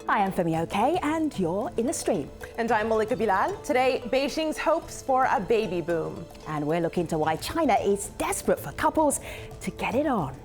Hi, I'm Femi OK, and you're in the stream. And I'm Malika Bilal. Today, Beijing's hopes for a baby boom. And we're looking into why China is desperate for couples to get it on.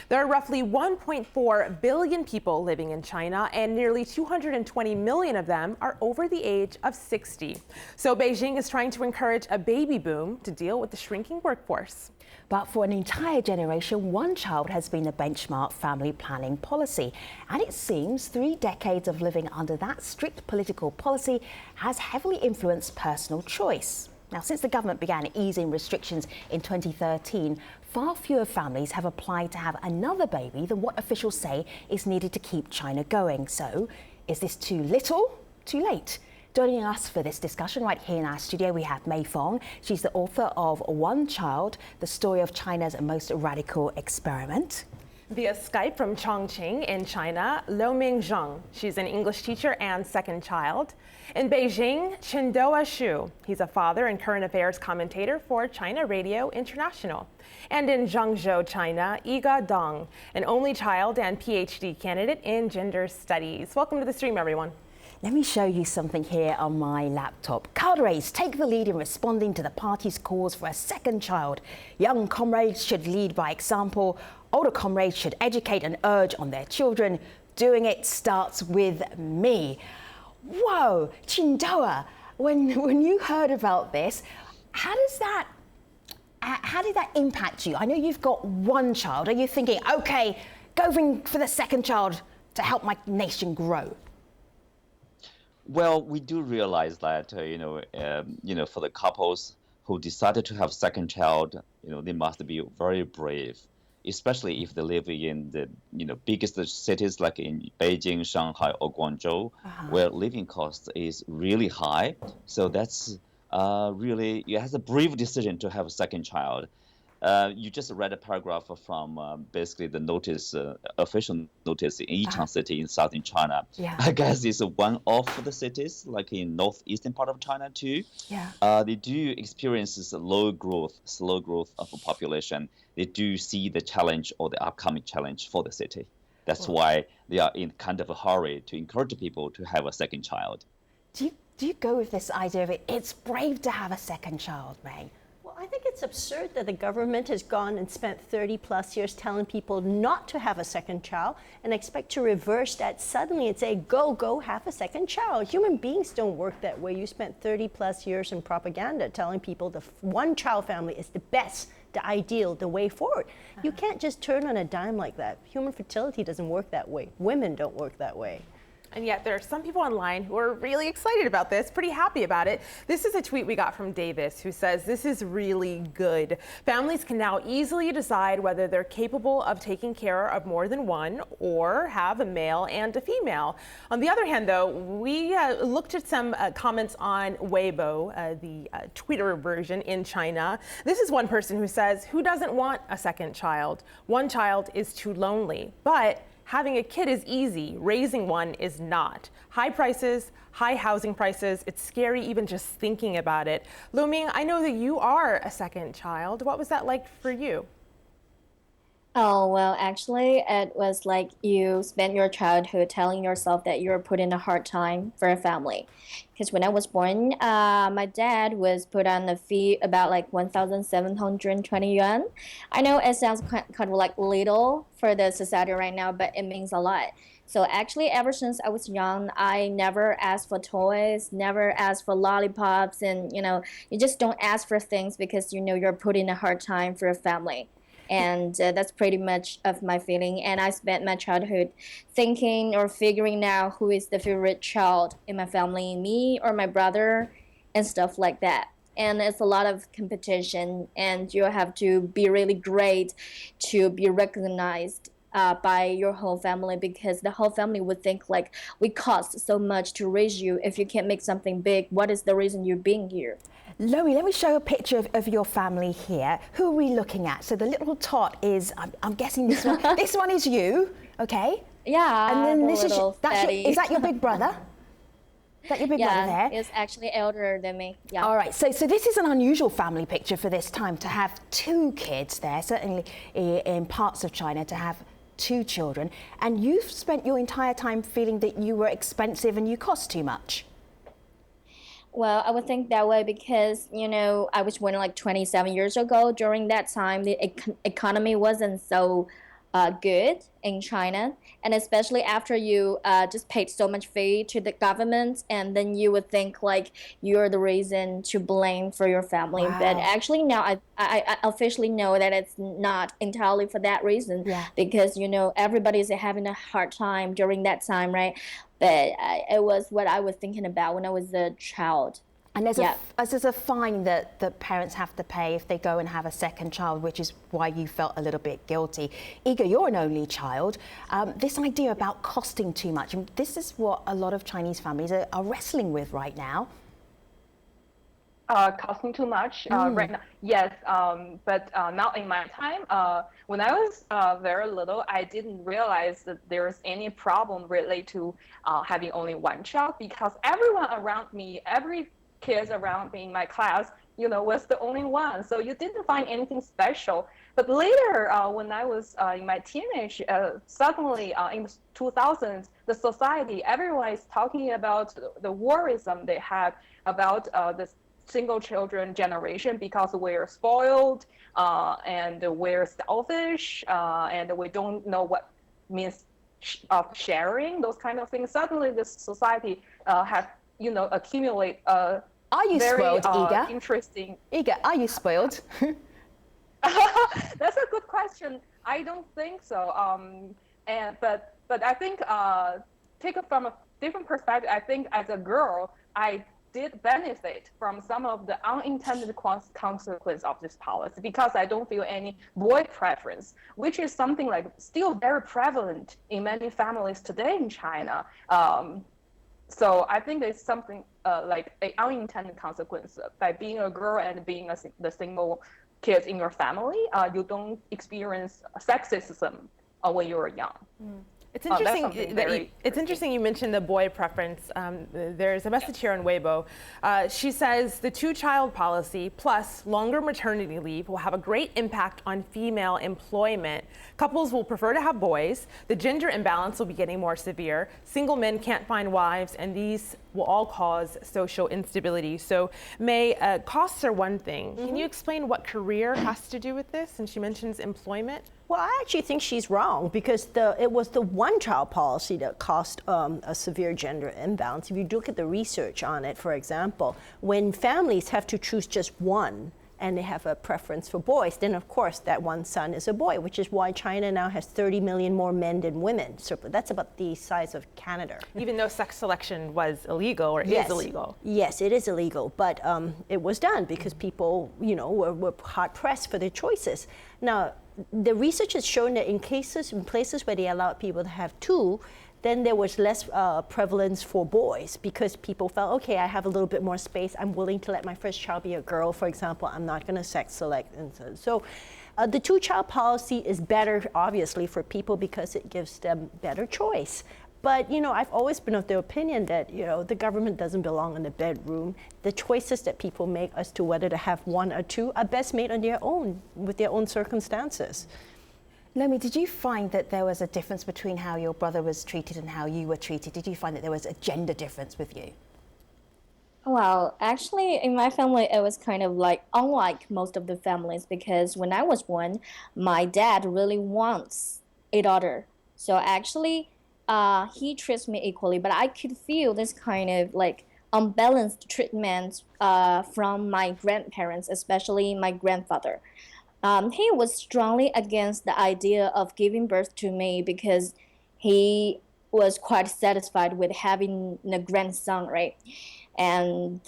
There are roughly 1.4 billion people living in China, and nearly 220 million of them are over the age of 60. So Beijing is trying to encourage a baby boom to deal with the shrinking workforce. But for an entire generation, one child has been the benchmark family planning policy. And it seems 3 decades of living under that strict political policy has heavily influenced personal choice. Now, since the government began easing restrictions in 2013, far fewer families have applied to have another baby than what officials say is needed to keep China going. So, is this too little, too late? Joining us for this discussion right here in our studio, we have Mei Fong. She's the author of One Child, the story of China's most radical experiment. Via Skype from Chongqing in China, Luming Zheng. She's an English teacher and second child. In Beijing, Chindoa Xu. He's a father and current affairs commentator for China Radio International. And in Zhangzhou, China, Yiga Dong, an only child and PhD candidate in gender studies. Welcome to the stream, everyone. Let me show you something here on my laptop. Cadres take the lead in responding to the party's calls for a second child. Young comrades should lead by example. Older comrades should educate and urge on their children. Doing it starts with me. Whoa, Chindoa, when you heard about this, how did that impact you? I know you've got one child. Are you thinking, okay, going for the second child to help my nation grow? Well, we do realize that, for the couples who decided to have second child, they must be very brave, especially if they live in the, biggest cities like in Beijing, Shanghai, or Guangzhou, where living cost is really high. So that's it has a brave decision to have a second child. You just read a paragraph from basically the notice, official notice in Yichang city in southern China. Yeah. I guess it's one of the cities, like in northeastern part of China too. Yeah. They do experience slow growth of a population. They do see the challenge or the upcoming challenge for the city. That's why they are in kind of a hurry to encourage people to have a second child. Do you go with this idea of it's brave to have a second child, May? I think it's absurd that the government has gone and spent 30 plus years telling people not to have a second child and expect to reverse that suddenly and say, go have a second child. Human beings don't work that way. You spent 30 plus years in propaganda telling people the one child family is the best, the ideal, the way forward. You can't just turn on a dime like that. Human fertility doesn't work that way. Women don't work that way. And yet there are some people online who are really excited about this, pretty happy about it. This is a tweet we got from Davis, who says, this is really good. Families can now easily decide whether they're capable of taking care of more than one or have a male and a female. On the other hand, though, we looked at some comments on Weibo, the Twitter version in China. This is one person who says, who doesn't want a second child? One child is too lonely. But having a kid is easy, raising one is not. High prices, high housing prices, it's scary even just thinking about it. Luming, I know that you are a second child. What was that like for you? Oh, well, actually, it was like you spent your childhood telling yourself that you were put in a hard time for a family. Because when I was born, my dad was put on a fee about like 1,720 yuan. I know it sounds kind of like little for the society right now, but it means a lot. So actually, ever since I was young, I never asked for toys, never asked for lollipops. And, you just don't ask for things because, you're put in a hard time for a family. And that's pretty much of my feeling. And I spent my childhood thinking or figuring out who is the favorite child in my family, me or my brother, and stuff like that. And it's a lot of competition, and you have to be really great to be recognized by your whole family, because the whole family would think like, we cost so much to raise you. If you can't make something big, what is the reason you're being here? Loie, let me show a picture of your family here. Who are we looking at? So the little tot is, I'm guessing this one. This one is you, okay? Yeah. And then the this is little is that your big brother? that your big brother there? He's actually elder than me. Yeah. All right, so this is an unusual family picture for this time, to have two kids there, certainly in parts of China, to have two children. And you've spent your entire time feeling that you were expensive and you cost too much. Well, I would think that way because, I was born like 27 years ago. During that time, the economy wasn't so good in China. And especially after you just paid so much fee to the government, and then you would think like you're the reason to blame for your family. Wow. But actually now I officially know that it's not entirely for that reason. Yeah. Because, everybody's having a hard time during that time, right? But it was what I was thinking about when I was a child. And there's a fine that the parents have to pay if they go and have a second child, which is why you felt a little bit guilty. Iga, you're an only child. This idea about costing too much, and this is what a lot of Chinese families are wrestling with right now. Costing too much right now, yes, but not in my time. When I was very little, I didn't realize that there's any problem related to having only one child, because everyone around me, every kid around me in my class, was the only one. So you didn't find anything special. But later, when I was in my teenage, suddenly in the 2000s, the society, everyone is talking about the worrisome they have about the single children generation, because we're spoiled and we're selfish and we don't know what means of sharing, those kind of things. Suddenly this society have accumulate Are you very spoiled, Iga? interesting. Iga, are you spoiled? That's a good question. I don't think so. But I think take it from a different perspective. I think as a girl, I did benefit from some of the unintended consequences of this policy, because I don't feel any boy preference, which is something like still very prevalent in many families today in China. So I think it's something like an unintended consequence by being a girl and being the single kid in your family. You don't experience sexism when you're young. It's interesting. It's interesting you mentioned the boy preference. There's a message here on Weibo. She says the two-child policy plus longer maternity leave will have a great impact on female employment. Couples will prefer to have boys. The gender imbalance will be getting more severe. Single men can't find wives, and these will all cause social instability. So, May, costs are one thing. Can you explain what career has to do with this? And she mentions employment. Well, I actually think she's wrong, because it was the one-child policy that caused a severe gender imbalance. If you look at the research on it, for example, when families have to choose just one and they have a preference for boys, then of course that one son is a boy, which is why China now has 30 million more men than women. So that's about the size of Canada. Even though sex selection was illegal or is illegal. Yes, it is illegal, but it was done because people, were hard pressed for their choices. Now, the research has shown that in places where they allowed people to have two, then there was less prevalence for boys, because people felt, okay, I have a little bit more space. I'm willing to let my first child be a girl, for example. I'm not going to sex select. And so the two-child policy is better, obviously, for people because it gives them better choice. But, I've always been of the opinion that, the government doesn't belong in the bedroom. The choices that people make as to whether to have one or two are best made on their own, with their own circumstances. Nomi, did you find that there was a difference between how your brother was treated and how you were treated? Did you find that there was a gender difference with you? Well, actually, in my family, it was kind of like unlike most of the families, because when I was born, my dad really wants a daughter. So actually, he treats me equally, but I could feel this kind of like unbalanced treatment from my grandparents, especially my grandfather. He was strongly against the idea of giving birth to me because he was quite satisfied with having a grandson, right? And,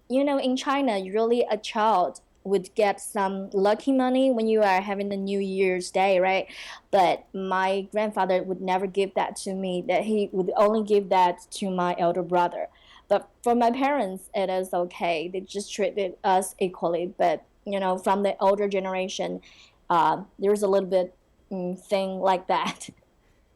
in China, usually a child would get some lucky money when you are having a New Year's Day, right? But my grandfather would never give that to me, that he would only give that to my elder brother. But for my parents, it is okay. They just treated us equally. But from the older generation, there's a little bit thing like that.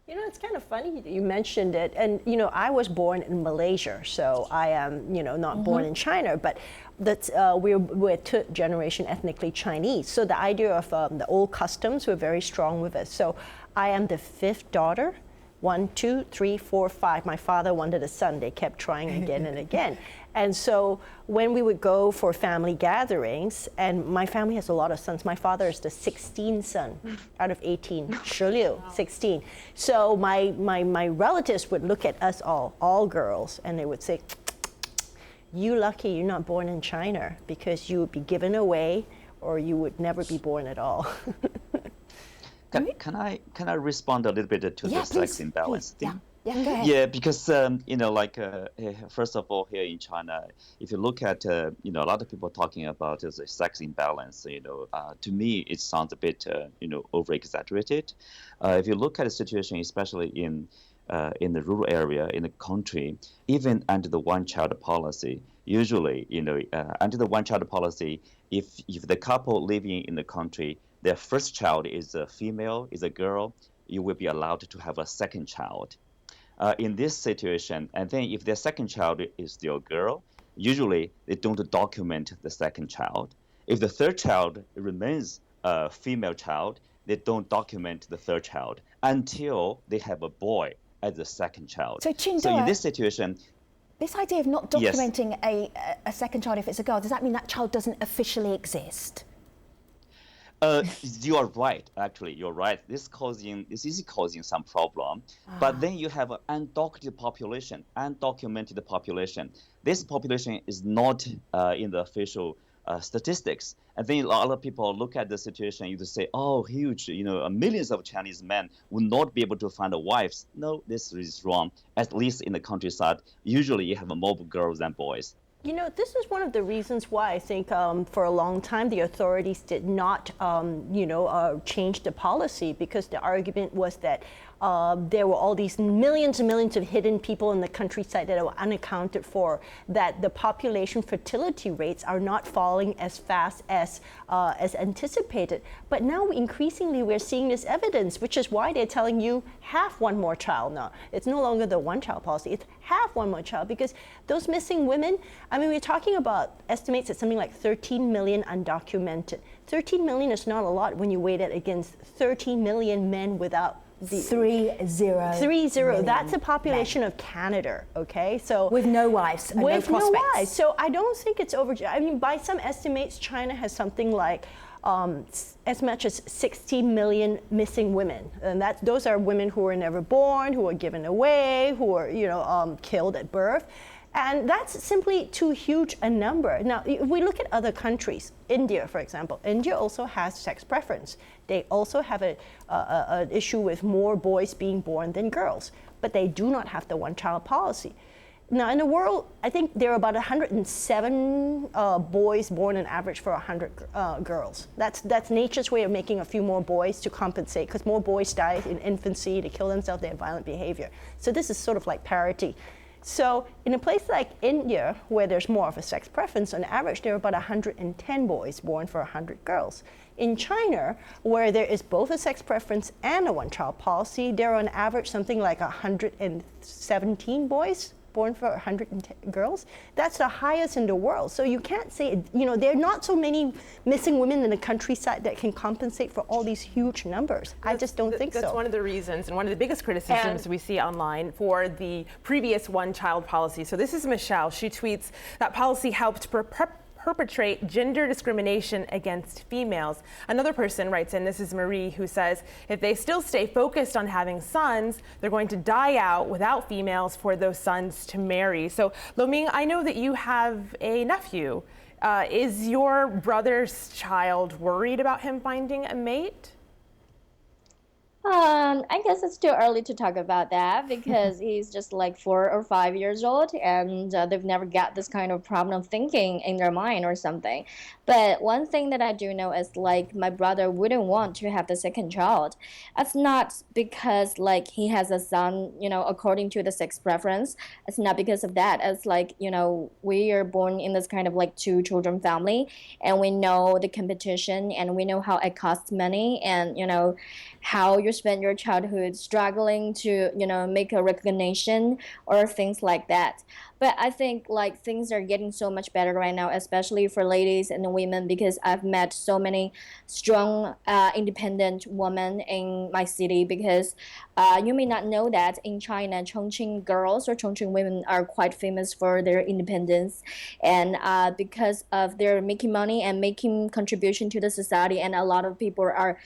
You know, it's kind of funny you mentioned it. And, you know, I was born in Malaysia, so I am, you know, not born in China, but that's, we're third generation ethnically Chinese. So the idea of the old customs were very strong with us. So I am the fifth daughter. 1, 2, 3, 4, 5. My father wanted a son. They kept trying again and again. And so when we would go for family gatherings, and my family has a lot of sons. My father is the 16th son out of 18. 16, 16. So my relatives would look at us all girls, and they would say, "You lucky you're not born in China, because you would be given away, or you would never be born at all." Can I respond a little bit to the sex imbalance thing? Yeah, go ahead. Yeah, because you know, like first of all, here in China, if you look at you know, a lot of people talking about the sex imbalance. You know, to me it sounds a bit you know, over exaggerated. If you look at the situation, especially in the rural area in the country, even under the one-child policy, usually, you know, under the one-child policy, if the couple living in the country, their first child is a female, is a girl, you will be allowed to have a second child. In this situation, and then if their second child is still a girl, usually they don't document the second child. If the third child remains a female child, they don't document the third child until they have a boy as the second child. So, So in this situation, this idea of not documenting a second child if it's a girl, does that mean that child doesn't officially exist? You are right. Actually, you're right. This is causing some problem. But then you have an undocumented population. Undocumented population. This population is not in the official statistics. And then a lot of people look at the situation. You just say, "Oh, huge! You know, millions of Chinese men will not be able to find wives." No, this is wrong. At least in the countryside, usually you have more girls than boys. You know, this is one of the reasons why I think for a long time the authorities did not, change the policy, because the argument was that there were all these millions and millions of hidden people in the countryside that were unaccounted for, that the population fertility rates are not falling as fast as anticipated. But now increasingly we're seeing this evidence, which is why they're telling you have one more child now. It's no longer the one-child policy, it's have one more child, because those missing women, I mean, we're talking about estimates at something like 13 million undocumented. 13 million is not a lot when you weigh that against 13 million men without the 30. That's a population of Canada, okay? So with no wives and with no prospects. No wives. So I don't think it's over. I mean, by some estimates, China has something like as much as 60 million missing women, and those are women who were never born, who were given away, who were killed at birth. And that's simply too huge a number. Now, if we look at other countries, India, for example, India also has sex preference. They also have an issue with more boys being born than girls, but they do not have the one-child policy. Now, in the world, I think there are about 107 boys born on average for 100 girls. That's nature's way of making a few more boys to compensate, because more boys die in infancy, they kill themselves, they have violent behavior. So this is sort of like parity. So in a place like India, where there's more of a sex preference, on average there are about 110 boys born for 100 girls. In China, where there is both a sex preference and a one-child policy, there are on average something like 117 boys born for 110 girls. That's the highest in the world. So you can't say, there are not so many missing women in the countryside that can compensate for all these huge numbers. I just don't think so. That's one of the reasons and one of the biggest criticisms we see online for the previous one-child policy. So this is Michelle. She tweets, that policy helped perpetrate gender discrimination against females. Another person writes in, this is Marie, who says, if they still stay focused on having sons, they're going to die out without females for those sons to marry. So, Lo Ming, I know that you have a nephew. Is your brother's child worried about him finding a mate? I guess it's too early to talk about that, because he's just like 4 or 5 years old, and they've never got this kind of problem thinking in their mind or something. But one thing that I do know is, like, my brother wouldn't want to have the second child. It's not because like he has a son, according to the sex preference. It's not because of that. It's like, we are born in this kind of like 2 children family, and we know the competition, and we know how it costs money, and how you spent your childhood struggling to, make a recognition or things like that. But I think like things are getting so much better right now, especially for ladies and women, because I've met so many strong, independent women in my city. Because you may not know that in China, Chongqing girls or Chongqing women are quite famous for their independence, and because of their making money and making contribution to the society, and a lot of people are,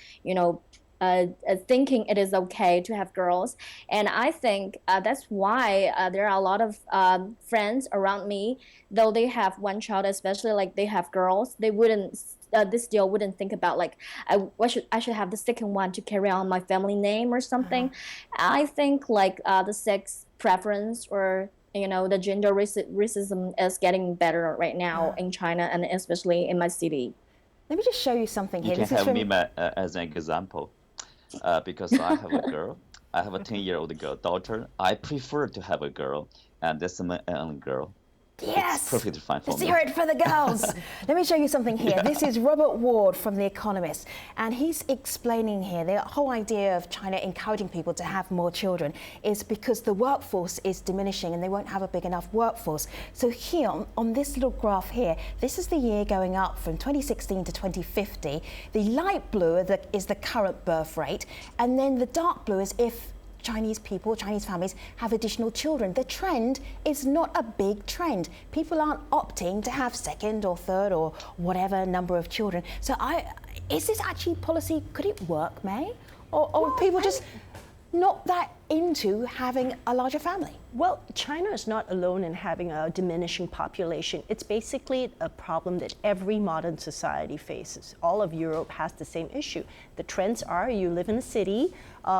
thinking it is okay to have girls. And I think that's why there are a lot of friends around me, though they have one child, especially like they have girls, they wouldn't. They still wouldn't think about like I should have the second one to carry on my family name or something. I think like the sex preference or the gender racism is getting better right now in China, and especially in my city. Let me just show you something You here. can This is have from me as an example, because I have a girl. I have a 10-year-old girl daughter. I prefer to have a girl, and that's my own girl. Yes! It's perfectly fine for Let's me. hear it for the girls. Let me show you something here. This is Robert Ward from The Economist, and he's explaining here the whole idea of China encouraging people to have more children is because the workforce is diminishing and they won't have a big enough workforce. So here on this little graph here, this is the year going up from 2016 to 2050. The light blue is the current birth rate, and then the dark blue is if Chinese families have additional children. The trend is not a big trend. People aren't opting to have second or third or whatever number of children. So is this actually policy, could it work, May? Or are people just not that into having a larger family? Well, China is not alone in having a diminishing population. It's basically a problem that every modern society faces. All of Europe has the same issue. The trends are you live in a city,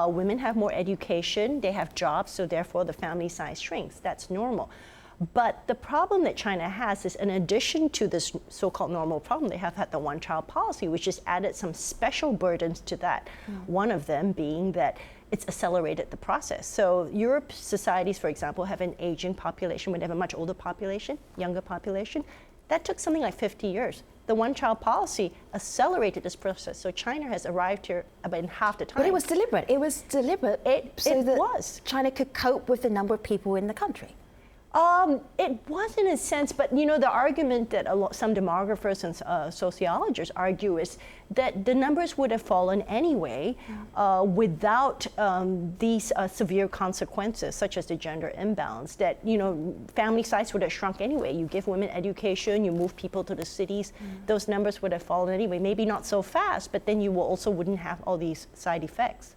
women have more education, they have jobs, so therefore the family size shrinks. That's normal. But the problem that China has is, in addition to this so-called normal problem, they have had the one-child policy, which has added some special burdens to that. One of them being that it's accelerated the process. So Europe's societies, for example, have an aging population, when they have a much older population, younger population. That took something like 50 years. The one-child policy accelerated this process. So China has arrived here about in half the time. But it was deliberate. It was deliberate It was. China could cope with the number of people in the country. It was in a sense, but the argument that some demographers and sociologists argue is that the numbers would have fallen anyway without these severe consequences, such as the gender imbalance, that family size would have shrunk anyway. You give women education, you move people to the cities, those numbers would have fallen anyway. Maybe not so fast, but then you also wouldn't have all these side effects.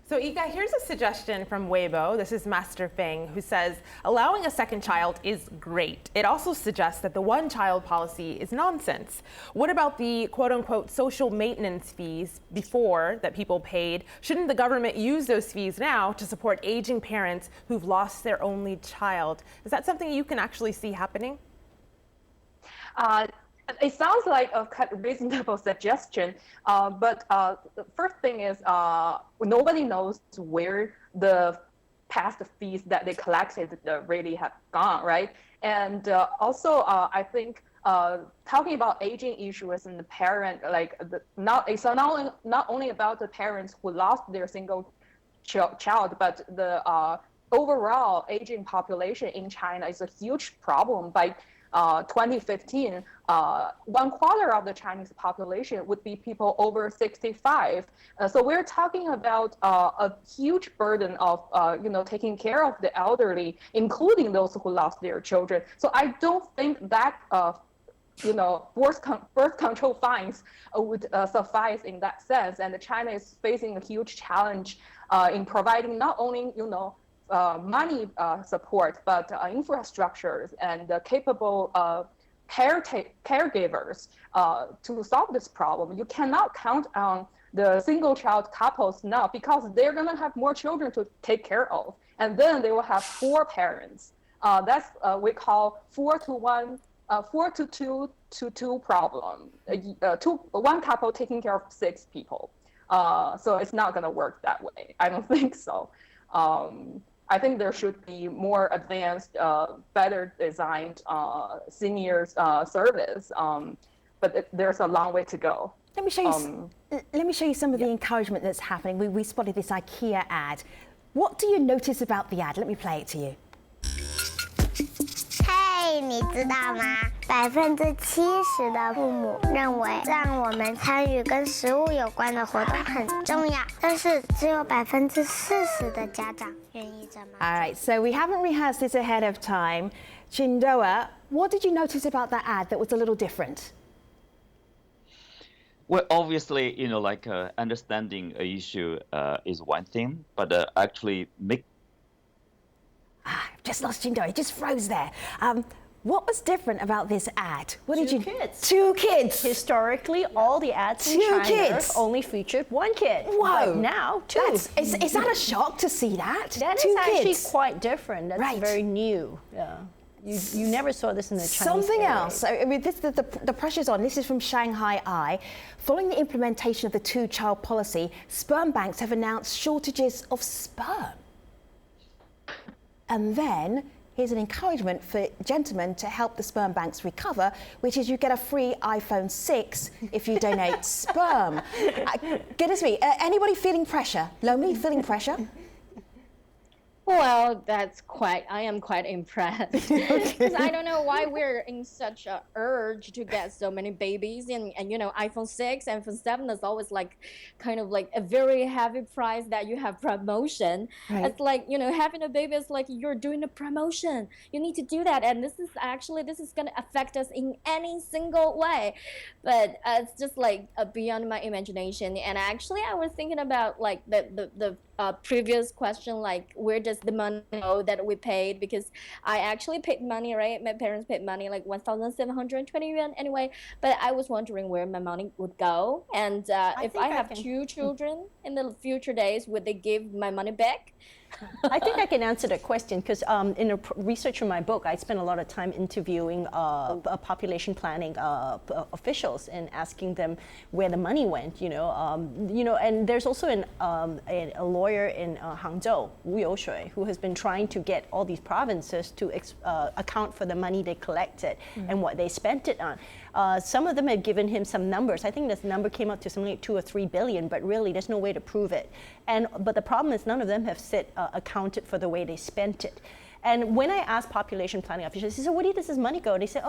So Ika, here's a suggestion from Weibo. This is Master Feng, who says, allowing a second child is great. It also suggests that the one-child policy is nonsense. What about the quote-unquote social maintenance fees before that people paid? Shouldn't the government use those fees now to support aging parents who've lost their only child? Is that something you can actually see happening? It sounds like a reasonable suggestion, but the first thing is nobody knows where the past fees that they collected really have gone, right? And also, I think talking about aging issues and the parent, it's not only about the parents who lost their single child, but the overall aging population in China is a huge problem. By 2015, 1/4 of the Chinese population would be people over 65. So we're talking about a huge burden of, taking care of the elderly, including those who lost their children. So I don't think that, birth control fines would suffice in that sense. And China is facing a huge challenge in providing not only, money support, but infrastructures and capable caregivers to solve this problem. You cannot count on the single child couples now, because they're going to have more children to take care of. And then they will have 4 parents. That's we call 4 to 1, 4 to 2 to 2 problem. One couple taking care of 6 people. So it's not going to work that way. I don't think so. I think there should be more advanced, better designed seniors service, but there's a long way to go. Let me show you. Let me show you some of the encouragement that's happening. We spotted this IKEA ad. What do you notice about the ad? Let me play it to you. 嘿，你知道吗？70%的父母认为让我们参与跟食物有关的活动很重要，但是只有40%的家长愿意这么做。All right, so we haven't rehearsed this ahead of time. Chindoa, what did you notice about that ad that was a little different? Well, obviously, like understanding an issue is one thing, but actually make. I've just lost Chindoa. It just froze there. What was different about this ad? What did you? Kids. 2 kids. Historically, all the ads in 2 China kids. only featured 1 kid. Whoa. But now 2. Is that a shock to see that? That 2 is actually kids. quite different. That's Right. very new. Yeah. You never saw this in the Chinese Something area. else. I mean, the pressure's on. This is from Shanghai Eye. Following the implementation of the 2-child policy, sperm banks have announced shortages of sperm. And then here's an encouragement for gentlemen to help the sperm banks recover, which is you get a free iPhone 6 if you donate sperm. Goodness me, anybody feeling pressure? Lomi, feeling pressure? Well, I am quite impressed. Because I don't know why we're in such a urge to get so many babies. And iPhone 6, iPhone 7 is always kind of like a very heavy price that you have promotion. Right. It's like, having a baby is like you're doing a promotion. You need to do that. And this is going to affect us in any single way. But it's just like beyond my imagination. And actually, I was thinking about like the previous question, like where does the money go that we paid? Because I actually paid money, right? My parents paid money, like 1,720 yuan anyway. But I was wondering where my money would go, and if I have 2 children in the future days, would they give my money back? I think I can answer that question because in a research for my book, I spent a lot of time interviewing population planning officials and asking them where the money went. And there's also a lawyer in Hangzhou, Wu Youshui, who has been trying to get all these provinces to account for the money they collected and what they spent it on. Some of them have given him some numbers. I think this number came out to something like 2 or 3 billion, but really there's no way to prove it. But the problem is none of them have accounted for the way they spent it. And when I asked population planning officials, I said, where does this money go? They said,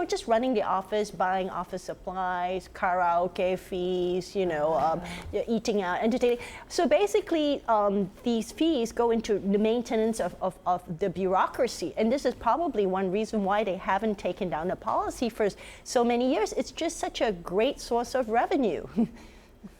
just running the office, buying office supplies, karaoke fees, eating out, entertaining. So basically, these fees go into the maintenance of the bureaucracy. And this is probably one reason why they haven't taken down the policy for so many years. It's just such a great source of revenue.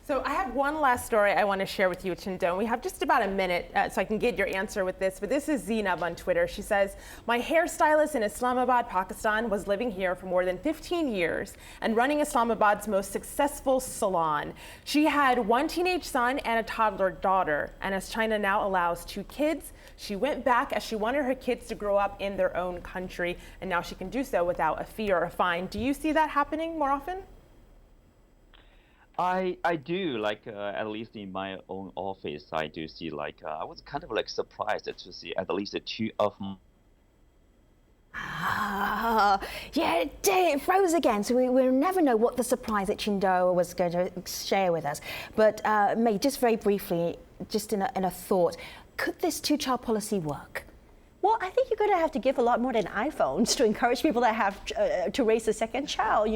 So I have one last story I want to share with you, Chindoa. We have just about a minute so I can get your answer with this, but this is Zainab on Twitter. She says, my hairstylist in Islamabad, Pakistan was living here for more than 15 years and running Islamabad's most successful salon. She had 1 teenage son and a toddler daughter, and as China now allows 2 kids, she went back as she wanted her kids to grow up in their own country, and now she can do so without a fee or a fine. Do you see that happening more often? I do, at least in my own office, I do see I was kind of surprised to see at least 2 of them. Yeah, it froze again, so we'll never know what the surprise that Chindoa was going to share with us. But May, just very briefly, just in a thought, could this 2-child policy work? Well, I think you're going to have to give a lot more than iPhones to encourage people that have to raise a second child.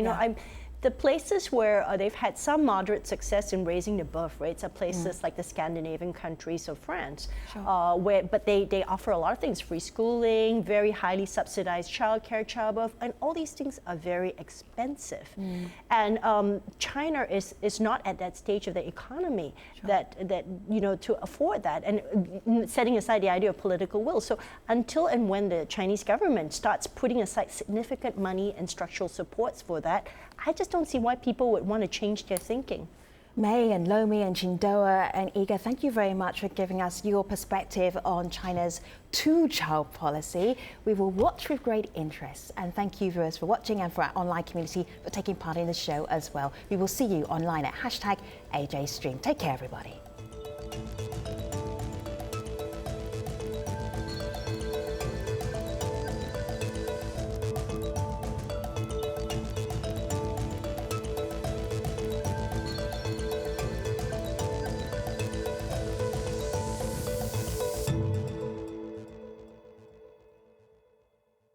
The places where they've had some moderate success in raising the birth rates are places like the Scandinavian countries of France, but they offer a lot of things: free schooling, very highly subsidized childcare, childbirth, and all these things are very expensive. And China is not at that stage of the economy that to afford that. And setting aside the idea of political will, so until and when the Chinese government starts putting aside significant money and structural supports for that, I just don't see why people would want to change their thinking. May and Lomi and Chindoa and Iga, thank you very much for giving us your perspective on China's 2-child policy. We will watch with great interest, and thank you viewers for watching and for our online community for taking part in the show as well. We will see you online at #AJStream. Take care, everybody.